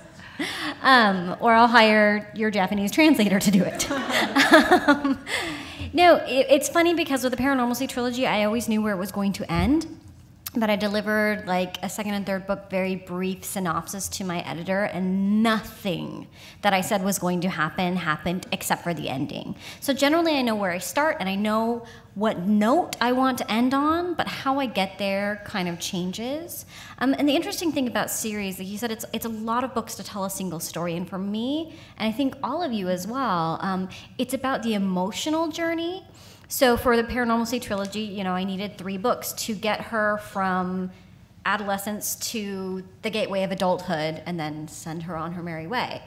Speaker 3: Or I'll hire your Japanese translator to do it. No, it's funny because with the Paranormalcy trilogy, I always knew where it was going to end. But I delivered like a second and third book, very brief synopsis to my editor, and nothing that I said was going to happen happened except for the ending. So generally I know where I start and I know what note I want to end on, but how I get there kind of changes. And the interesting thing about series, like you said, it's a lot of books to tell a single story. And for me, and I think all of you as well, it's about the emotional journey. So for the Paranormalcy trilogy, I needed 3 books to get her from adolescence to the gateway of adulthood and then send her on her merry way.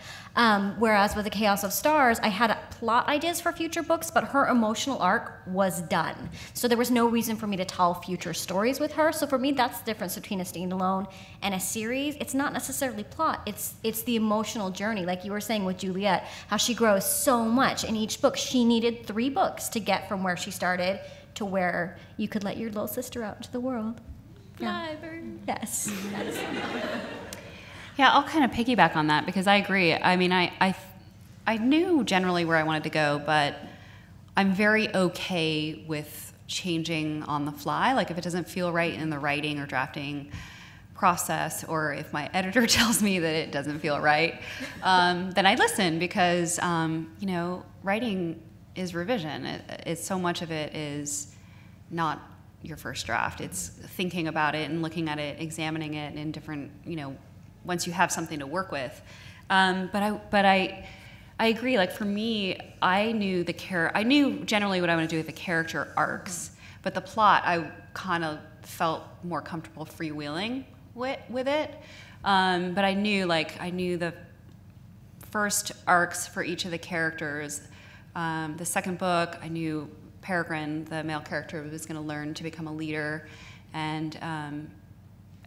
Speaker 3: Whereas with the Chaos of Stars, I had plot ideas for future books, but her emotional arc was done. So there was no reason for me to tell future stories with her. So for me, that's the difference between a standalone and a series. It's not necessarily plot. It's the emotional journey. Like you were saying with Juliet, how she grows so much in each book. She needed 3 books to get from where she started to where you could let your little sister out into the world.
Speaker 4: Fly, bird.
Speaker 3: Yes.
Speaker 5: Yeah, I'll kind of piggyback on that because I agree. I mean, I knew generally where I wanted to go, but I'm very okay with changing on the fly. Like if it doesn't feel right in the writing or drafting process, or if my editor tells me that it doesn't feel right, then I listen because, writing is revision. It's so much of it is not your first draft. It's thinking about it and looking at it, examining it in different, once you have something to work with. But I agree. Like for me, I knew generally what I want to do with the character arcs, but the plot I kind of felt more comfortable freewheeling with it. But I knew the first arcs for each of the characters. The second book, I knew Peregrine, the male character, was going to learn to become a leader, and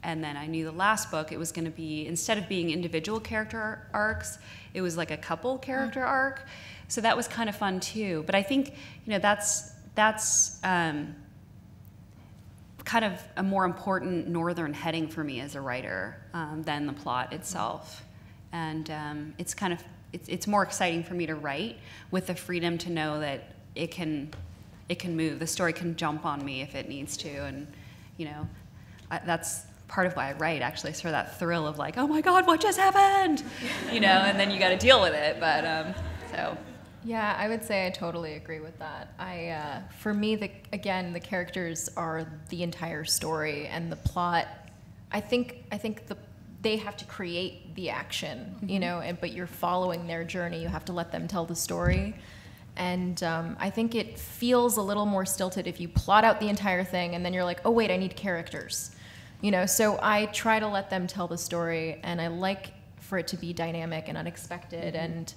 Speaker 5: then I knew the last book, it was going to be, instead of being individual character arcs, it was like a couple character arc. So that was kind of fun too. But I think that's kind of a more important northern heading for me as a writer than the plot itself, and it's more exciting for me to write with the freedom to know that it can move. The story can jump on me if it needs to, and that's part of why I write. Actually, sort of that thrill of like, oh my God, what just happened? And then you got to deal with it. But so.
Speaker 4: Yeah, I would say I totally agree with that. For me, the characters are the entire story, and the plot. I think they have to create the action, but you're following their journey. You have to let them tell the story. And I think it feels a little more stilted if you plot out the entire thing and then you're like, oh wait, I need characters. So I try to let them tell the story, and I like for it to be dynamic and unexpected. And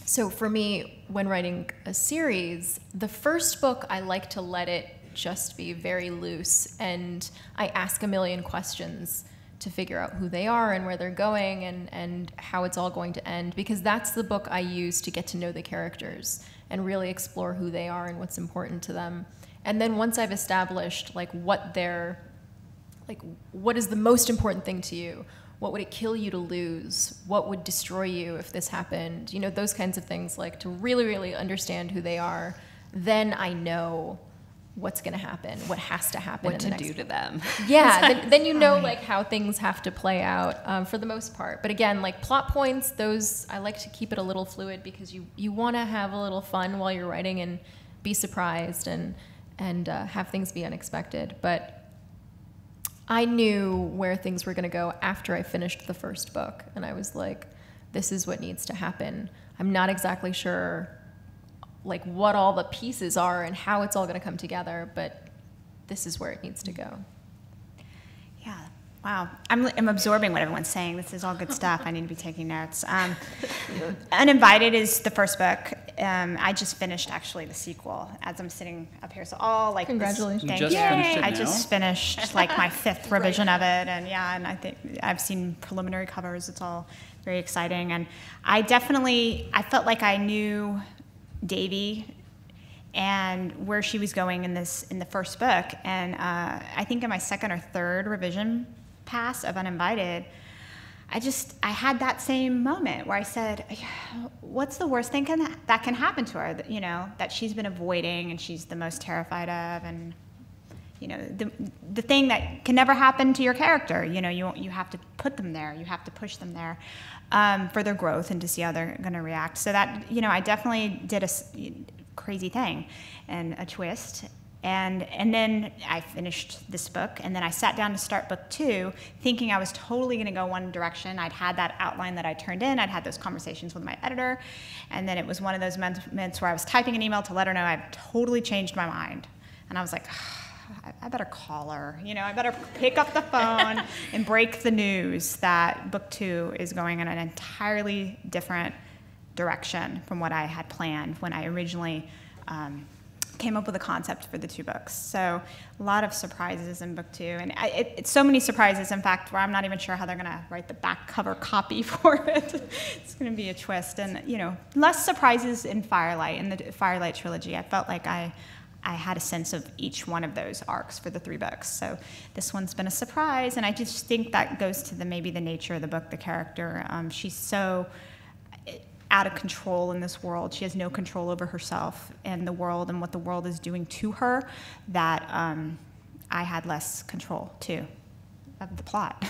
Speaker 4: so for me, when writing a series, the first book, I like to let it just be very loose, and I ask a million questions to figure out who they are and where they're going and how it's all going to end, because that's the book I use to get to know the characters and really explore who they are and what's important to them. And then once I've established what is the most important thing to you? What would it kill you to lose? What would destroy you if this happened? Those kinds of things, like to really, really understand who they are. Then I know what's going to happen, what has to happen.
Speaker 5: What to do to them.
Speaker 4: Yeah, then how things have to play out for the most part. But again, like plot points, those, I like to keep it a little fluid because you want to have a little fun while you're writing and be surprised and have things be unexpected. But I knew where things were going to go after I finished the first book, and I was like, this is what needs to happen. I'm not exactly sure what all the pieces are and how it's all going to come together, but this is where it needs to go.
Speaker 1: Yeah. Wow. I'm absorbing what everyone's saying. This is all good stuff. I need to be taking notes. Uninvited is the first book. I just finished actually the sequel as I'm sitting up here. So all
Speaker 4: congratulations.
Speaker 1: Thank
Speaker 2: you.
Speaker 1: I just finished my 5th revision of it, and I think I've seen preliminary covers. It's all very exciting. And I felt like I knew Davy and where she was going in the first book. And I think in my second or third revision pass of Uninvited, I had that same moment where I said, what's the worst thing that can happen to her, that she's been avoiding and she's the most terrified of, and the thing that can never happen to your character. You have to put them there, you have to push them there for their growth and to see how they're going to react. So that, I definitely did a crazy thing and a twist. And then I finished this book, and then I sat down to start book 2, thinking I was totally going to go one direction. I'd had that outline that I turned in. I'd had those conversations with my editor, and then it was one of those moments where I was typing an email to let her know I've totally changed my mind. And I was like, I better call her. I better pick up the phone and break the news that book 2 is going in an entirely different direction from what I had planned when I originally came up with a concept for the 2 books. So a lot of surprises in book 2, and it's so many surprises, in fact, where I'm not even sure how they're going to write the back cover copy for it. It's going to be a twist, and less surprises in Firelight. In the Firelight trilogy, I felt like I had a sense of each one of those arcs for the 3 books. So this one's been a surprise, and I just think that goes to maybe the nature of the book, the character. She's so out of control in this world. She has no control over herself and the world and what the world is doing to her, that I had less control, too, of the plot.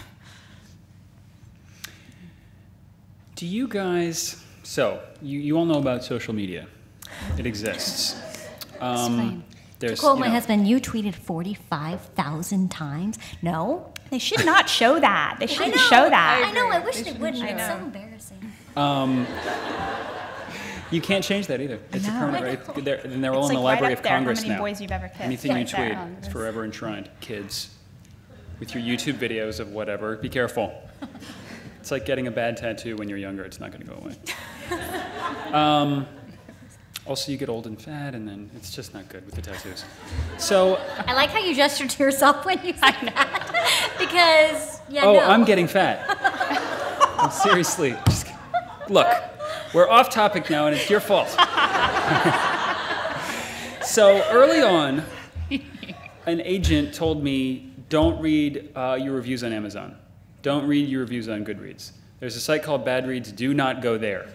Speaker 2: Do you guys, you all know about social media. It exists.
Speaker 3: To quote my husband, you tweeted 45,000 times. No?
Speaker 1: They should not show that. They shouldn't show that.
Speaker 3: I know, I wish they wouldn't. It's so embarrassing.
Speaker 2: You can't change that either. It's a permanent right. They're all
Speaker 1: It's
Speaker 2: in the
Speaker 1: like
Speaker 2: Library
Speaker 1: right
Speaker 2: of
Speaker 1: up there,
Speaker 2: Congress
Speaker 1: how many
Speaker 2: now.
Speaker 1: boys you've ever kissed.
Speaker 2: Anything you
Speaker 1: Right
Speaker 2: tweet
Speaker 1: there.
Speaker 2: is forever enshrined. Kids, with your YouTube videos of whatever, be careful. It's like getting a bad tattoo when you're younger. It's not going to go away. Also, you get old and fat, and then it's just not good with the tattoos. So
Speaker 3: I like how you gestured to yourself when you said that. Because,
Speaker 2: I'm getting fat. Seriously. Look, we're off topic now, and it's your fault. So early on, an agent told me, don't read your reviews on Amazon. Don't read your reviews on Goodreads. There's a site called Bad Reads. Do not go there.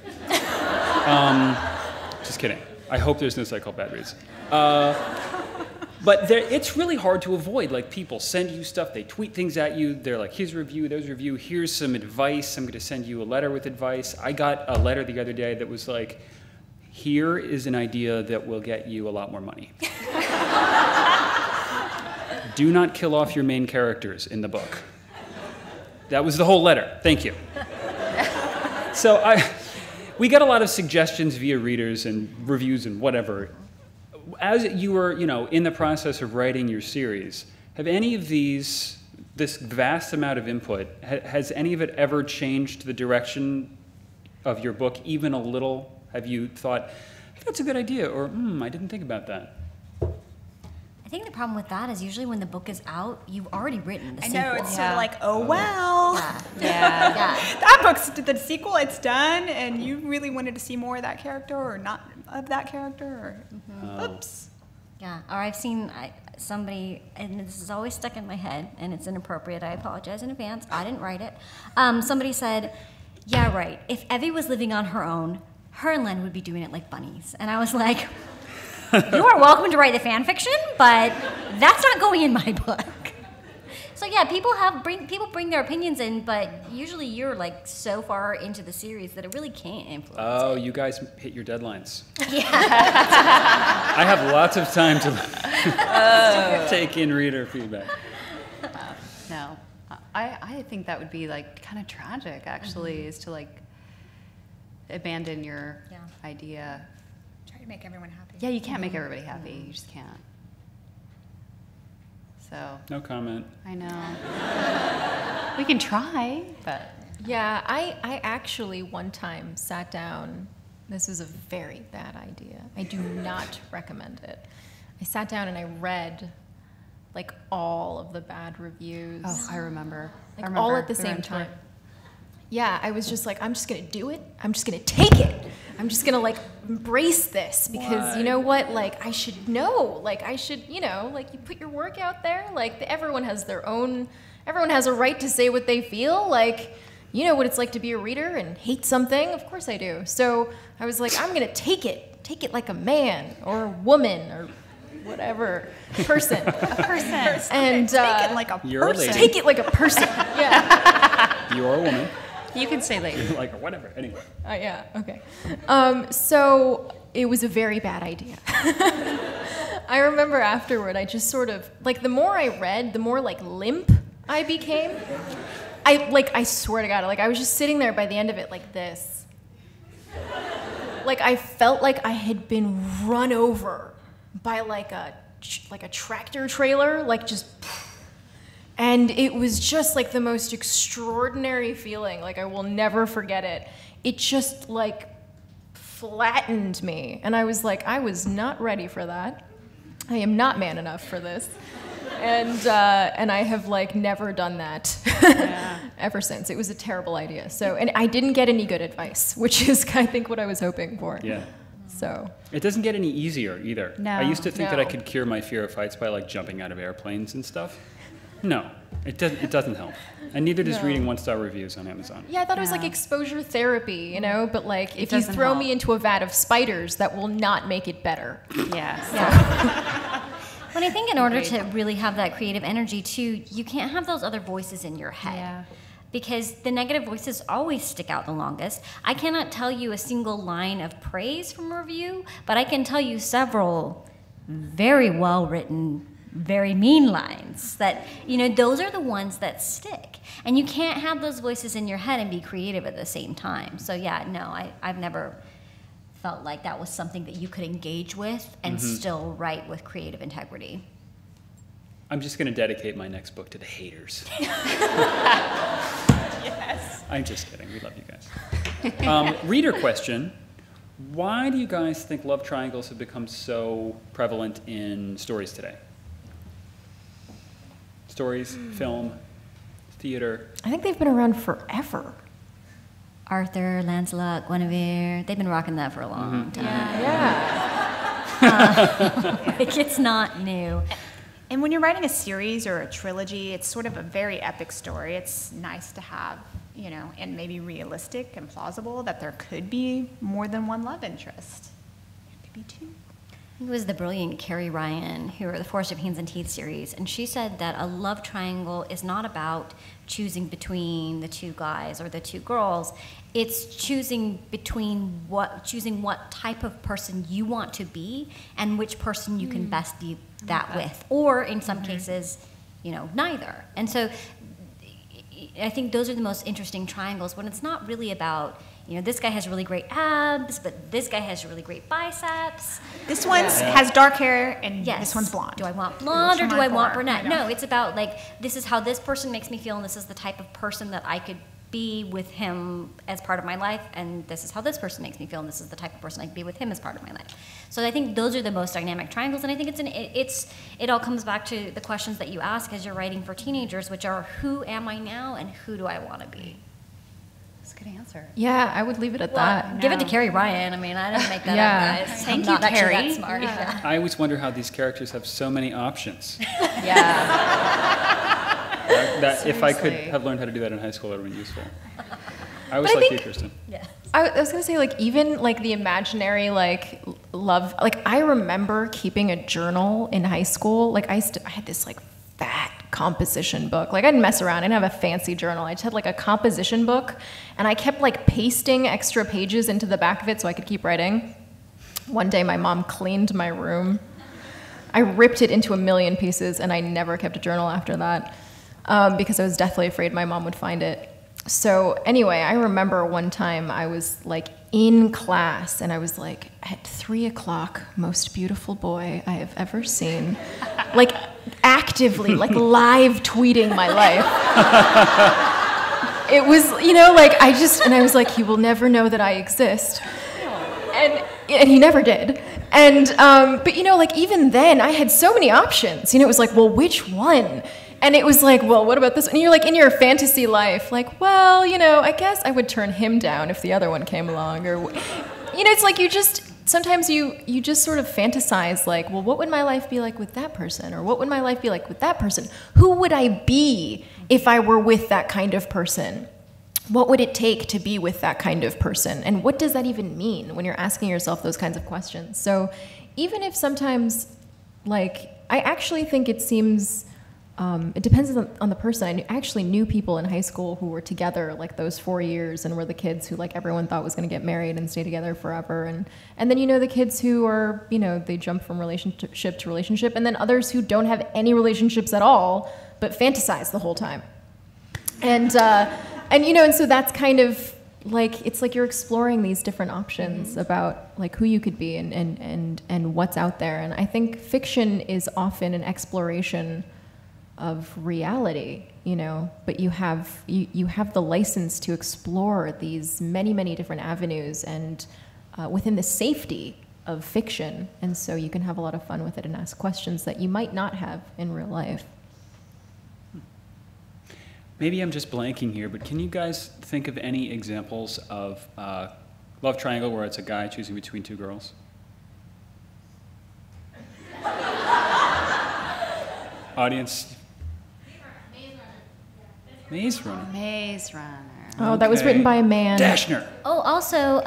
Speaker 2: Just kidding. I hope there's no site called Bad Reads. But it's really hard to avoid. Like, people send you stuff, they tweet things at you. They're like, here's a review, there's a review, here's some advice. I'm going to send you a letter with advice. I got a letter the other day that was like, here is an idea that will get you a lot more money. Do not kill off your main characters in the book. That was the whole letter. Thank you. So we got a lot of suggestions via readers and reviews and whatever. As you were, in the process of writing your series, have any of this vast amount of input, has any of it ever changed the direction of your book even a little? Have you thought, that's a good idea, or I didn't think about that?
Speaker 3: I think the problem with that is usually when the book is out, you've already written the
Speaker 1: I
Speaker 3: sequel.
Speaker 1: know, it's sort of like, well.
Speaker 3: Yeah.
Speaker 1: That book's the sequel, it's done, and you really wanted to see more of that character or not of that character, or oops.
Speaker 3: Yeah, or I've seen somebody, and this is always stuck in my head, and it's inappropriate, I apologize in advance, I didn't write it. Somebody said, yeah, right, if Evie was living on her own, her and Len would be doing it like bunnies. And I was like, you are welcome to write the fan fiction, but that's not going in my book. So yeah, people bring their opinions in, but usually you're like so far into the series that it really can't influence it.
Speaker 2: You guys hit your deadlines.
Speaker 3: Yeah.
Speaker 2: I have lots of time to take in reader feedback.
Speaker 5: No, I think that would be like kind of tragic, actually, is to like abandon your idea.
Speaker 1: Try to make everyone happy.
Speaker 5: Yeah, you can't make everybody happy. You just can't. So.
Speaker 2: No comment.
Speaker 5: I know. We can try, but.
Speaker 4: Yeah, I actually one time sat down. This was a very bad idea. I do not recommend it. I sat down and I read like all of the bad reviews.
Speaker 5: Oh, I remember.
Speaker 4: Like all at the same time. Yeah, I was just like, I'm just gonna do it. I'm just gonna take it. I'm just gonna like embrace this because you know what? Like I should know. Like I should, you know, like you put your work out there. Like everyone has their own. Everyone has a right to say what they feel. Like you know what it's like to be a reader and hate something. Of course I do. So I was like, I'm gonna take it. Take it like a man or a woman or whatever person.
Speaker 1: A person.
Speaker 4: And
Speaker 1: take it like a
Speaker 2: You're a
Speaker 1: person.
Speaker 2: lady.
Speaker 4: take it like a person. Yeah.
Speaker 2: You're a woman.
Speaker 5: You can say lady.
Speaker 2: Like, whatever. Anyway.
Speaker 4: Yeah, okay. So it was a very bad idea. I remember afterward, I just sort of, like, the more I read, the more, like, limp I became. I swear to God, like, I was just sitting there by the end of it like this. Like, I felt like I had been run over by, like a tractor trailer, like, just... And it was just like the most extraordinary feeling. Like I will never forget it. It just like flattened me. And I was like, I was not ready for that. I am not man enough for this. And I have like never done that ever since. It was a terrible idea. So, and I didn't get any good advice, which is I think what I was hoping for.
Speaker 2: Yeah.
Speaker 4: So.
Speaker 2: It doesn't get any easier either.
Speaker 1: No.
Speaker 2: I used to think that I
Speaker 4: No.
Speaker 2: could cure my fear of heights by like jumping out of airplanes and stuff. No, it doesn't help. And neither does reading 1-star reviews on Amazon.
Speaker 4: Yeah, I thought it was like exposure therapy, you know, but like if you
Speaker 5: doesn't
Speaker 4: throw
Speaker 5: help.
Speaker 4: me into a vat of spiders, that will not make it better.
Speaker 5: Yeah.
Speaker 3: But I think in order to really have that creative energy too, you can't have those other voices in your head.
Speaker 5: Yeah.
Speaker 3: Because the negative voices always stick out the longest. I cannot tell you a single line of praise from a review, but I can tell you several very well written, very mean lines that, you know, those are the ones that stick. And you can't have those voices in your head and be creative at the same time. So yeah, no, I've never felt like that was something that you could engage with and still write with creative integrity.
Speaker 2: I'm just going to dedicate my next book to the haters.
Speaker 1: Yes.
Speaker 2: I'm just kidding. We love you guys. Reader question. Why do you guys think love triangles have become so prevalent in stories today? Stories, film, theater.
Speaker 4: I think they've been around forever.
Speaker 3: Arthur, Lancelot, Guinevere, they've been rocking that for a long time.
Speaker 4: Yeah.
Speaker 3: Like, it's not new.
Speaker 1: And when you're writing a series or a trilogy, it's sort of a very epic story. It's nice to have, you know, and maybe realistic and plausible that there could be more than one love interest. Maybe two.
Speaker 3: It was the brilliant Carrie Ryan, who wrote the Forest of Hands and Teeth series, and she said that a love triangle is not about choosing between the two guys or the two girls. It's choosing what type of person you want to be and which person you can best be that with, or in some cases, you know, neither. And so I think those are the most interesting triangles when it's not really about, you know, this guy has really great abs, but this guy has really great biceps.
Speaker 1: This one has dark hair and
Speaker 3: Yes.
Speaker 1: this one's blonde.
Speaker 3: Do I want blonde or
Speaker 1: Which
Speaker 3: do
Speaker 1: one
Speaker 3: I want
Speaker 1: for?
Speaker 3: brunette?
Speaker 1: I know.
Speaker 3: No, it's about like, this is how this person makes me feel and this is the type of person that I could be with him as part of my life, and this is how this person makes me feel and this is the type of person I could be with him as part of my life. So I think those are the most dynamic triangles, and I think it all comes back to the questions that you ask as you're writing for teenagers, which are, who am I now and who do I want to be?
Speaker 5: That's a good answer.
Speaker 4: Yeah, I would leave it at that.
Speaker 3: Give it to Carrie Ryan. I mean, I didn't make that
Speaker 4: Yeah.
Speaker 3: up, guys.
Speaker 5: Thank
Speaker 3: I'm not
Speaker 5: you,
Speaker 3: actually
Speaker 5: Carrie.
Speaker 3: that smart. Yeah.
Speaker 2: I always wonder how these characters have so many options.
Speaker 4: Yeah.
Speaker 2: That if I could
Speaker 5: Seriously.
Speaker 2: have learned how to do that in high school, it would have been useful. I was
Speaker 4: But I
Speaker 2: like you,
Speaker 4: think-
Speaker 2: Kiersten.
Speaker 3: Yeah.
Speaker 4: I was gonna say, like, even like the imaginary like love, like I remember keeping a journal in high school. Like I had this like fat composition book. Like I didn't mess around. I didn't have a fancy journal. I just had like a composition book, and I kept like pasting extra pages into the back of it so I could keep writing. One day, my mom cleaned my room. I ripped it into a million pieces, and I never kept a journal after that because I was deathly afraid my mom would find it. So anyway, I remember one time I was like in class and I was like, at 3 o'clock, most beautiful boy I have ever seen. Like actively, like live tweeting my life. It was, you know, like and I was like, he will never know that I exist. And he never did.
Speaker 6: And, but you know, like even then I had so many options. You know, it was like, well, which one? And it was like, well, what about this? And you're like in your fantasy life, like, well, you know, I guess I would turn him down if the other one came along. Or, you know, it's like sometimes you just sort of fantasize like, well, what would my life be like with that person? Or what would my life be like with that person? Who would I be if I were with that kind of person? What would it take to be with that kind of person? And what does that even mean when you're asking yourself those kinds of questions? So even if sometimes, like, I actually think it seems, it depends on the person. I actually knew people in high school who were together like those 4 years and were the kids who like everyone thought was going to get married and stay together forever. And then you know the kids who are, you know, they jump from relationship to relationship, and then others who don't have any relationships at all but fantasize the whole time. And you know, and so that's kind of like, it's like you're exploring these different options about like who you could be and what's out there. And I think fiction is often an exploration of reality, you know, but you have the license to explore these many different avenues and within the safety of fiction. And so you can have a lot of fun with it and ask questions that you might not have in real life.
Speaker 2: Maybe I'm just blanking here, but can you guys think of any examples of love triangle where it's a guy choosing between two girls? Audience? Maze Runner.
Speaker 5: Maze Runner.
Speaker 6: Oh, that was written by a man.
Speaker 2: Dashner.
Speaker 3: Oh, also,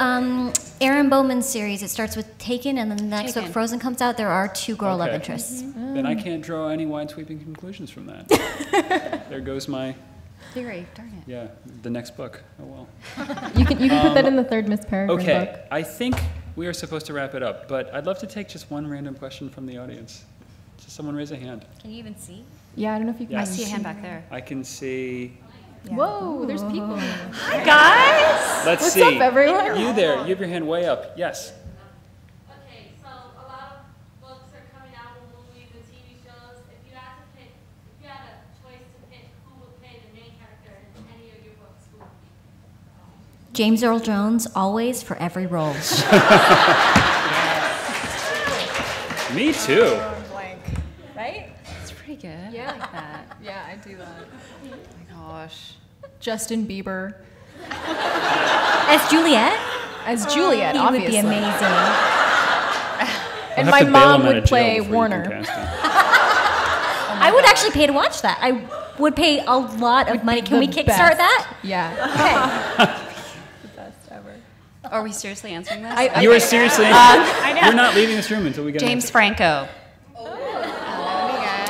Speaker 3: Aaron Bowman's series, it starts with Taken, and then the next book, Frozen, comes out. There are two girl love interests.
Speaker 2: Then I can't draw any wide-sweeping conclusions from that. There goes my
Speaker 5: theory. Darn it.
Speaker 2: Yeah, the next book. Oh well.
Speaker 6: You can put that in the third Miss Peregrine book.
Speaker 2: Okay, I think we are supposed to wrap it up, but I'd love to take just one random question from the audience. Just someone raise a hand.
Speaker 3: Can you even see?
Speaker 6: Yeah, I don't know if you can.
Speaker 5: I see a hand back there.
Speaker 2: I can see.
Speaker 6: Yeah. Whoa, there's people.
Speaker 5: Hi guys.
Speaker 2: Let's see.
Speaker 6: What's up, everyone?
Speaker 2: You there? You have your hand way up. Yes.
Speaker 7: Okay, so a lot of books are coming out with movies and TV shows. If you had a choice to pick who would play the main character in any of your books, who would it be?
Speaker 3: James Earl Jones, always for every role.
Speaker 2: Me too.
Speaker 1: Right?
Speaker 5: That's pretty good.
Speaker 6: Yeah.
Speaker 5: I like that.
Speaker 6: Yeah, I do that.
Speaker 5: Oh my gosh.
Speaker 6: Justin Bieber
Speaker 3: As Juliet?
Speaker 6: as Juliet,
Speaker 3: He
Speaker 6: obviously.
Speaker 3: would be amazing.
Speaker 6: And
Speaker 2: I'll
Speaker 6: my
Speaker 2: have to bail
Speaker 6: mom
Speaker 2: him out
Speaker 6: would
Speaker 2: of jail
Speaker 6: play
Speaker 2: before you can
Speaker 6: Warner.
Speaker 2: cast him.
Speaker 3: I would actually pay to watch that. I would pay a lot of money. Can we
Speaker 6: The
Speaker 3: kickstart
Speaker 6: best.
Speaker 3: that?
Speaker 6: Yeah.
Speaker 3: Okay.
Speaker 6: The best ever.
Speaker 5: Are we seriously answering this?
Speaker 2: You are seriously.
Speaker 1: I know.
Speaker 2: You're not leaving this room until we get
Speaker 5: James
Speaker 2: an
Speaker 5: Franco.
Speaker 2: answer.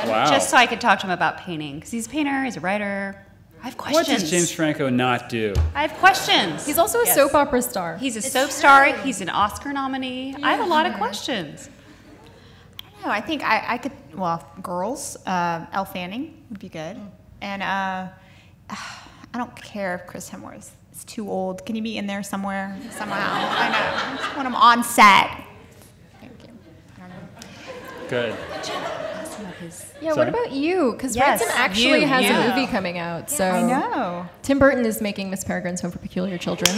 Speaker 2: Wow.
Speaker 5: Just so I could talk to him about painting, because he's a painter, he's a writer. I have questions.
Speaker 2: What does James Franco not do?
Speaker 5: I have questions.
Speaker 6: He's also a soap opera star.
Speaker 5: He's a soap star. He's an Oscar nominee. I have a lot of questions.
Speaker 1: I don't know. I think I could, well, girls, Elle Fanning would be good. And I don't care if Chris Hemsworth is too old. Can he be in there somewhere, somehow? I know. I just want him on set. Thank you. I don't know.
Speaker 2: Good.
Speaker 6: Yeah,
Speaker 2: Sorry?
Speaker 6: what about you? Because
Speaker 5: Yes,
Speaker 6: Ransom actually
Speaker 5: you,
Speaker 6: has
Speaker 5: you.
Speaker 6: a movie coming out. So
Speaker 1: I know.
Speaker 6: Tim Burton is making Miss Peregrine's Home for Peculiar Children.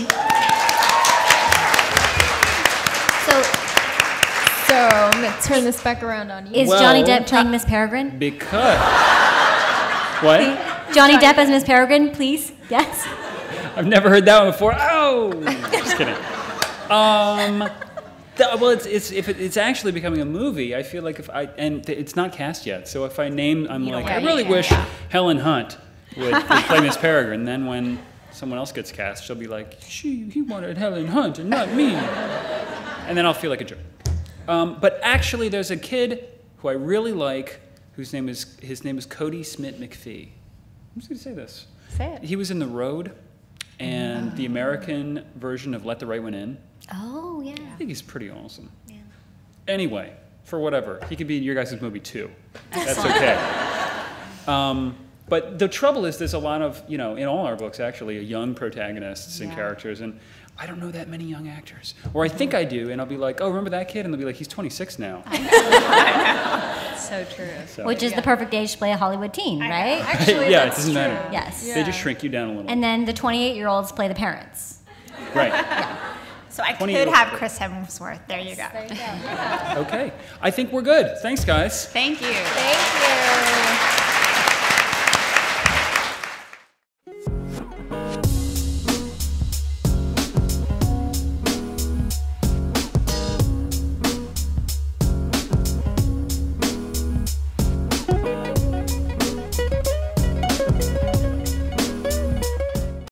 Speaker 6: So I'm going to turn this back around on you.
Speaker 3: Is
Speaker 2: Well,
Speaker 3: Johnny Depp playing Miss Peregrine?
Speaker 2: Because. What?
Speaker 3: Johnny Depp as Miss Peregrine, please? Yes?
Speaker 2: I've never heard that one before. Oh, just kidding. Well, it's actually becoming a movie. I feel like it's not cast yet. So if I name, I'm like, I really wish Helen Hunt would play Miss Peregrine. Then when someone else gets cast, she'll be like, he wanted Helen Hunt and not me. And then I'll feel like a jerk. But actually, there's a kid who I really like, his name is Cody Smith McPhee. I'm just gonna say this.
Speaker 5: Say it.
Speaker 2: He was in The Road and the American version of Let the Right One In.
Speaker 3: Oh, yeah.
Speaker 2: I think he's pretty awesome.
Speaker 3: Yeah.
Speaker 2: Anyway, for whatever, he could be in your guys' movie too. That's okay. But the trouble is, there's a lot of, in all our books actually, young protagonists and characters, and I don't know that many young actors. Or I think I do, and I'll be like, oh, remember that kid? And they'll be like, he's 26 now.
Speaker 5: So true.
Speaker 2: So,
Speaker 3: Which is the perfect age to play a Hollywood teen, right?
Speaker 6: Actually,
Speaker 2: yeah, it
Speaker 6: that's
Speaker 2: doesn't
Speaker 6: true.
Speaker 2: matter.
Speaker 3: Yes.
Speaker 2: They just shrink you down a little.
Speaker 3: And then the 28-year-olds play the parents.
Speaker 2: Right.
Speaker 1: So I
Speaker 2: 20
Speaker 1: could
Speaker 2: years
Speaker 1: have
Speaker 2: ago.
Speaker 1: Chris Hemsworth. There you go.
Speaker 3: There you go.
Speaker 2: Okay. I think we're good. Thanks, guys.
Speaker 5: Thank you.
Speaker 6: Thank you.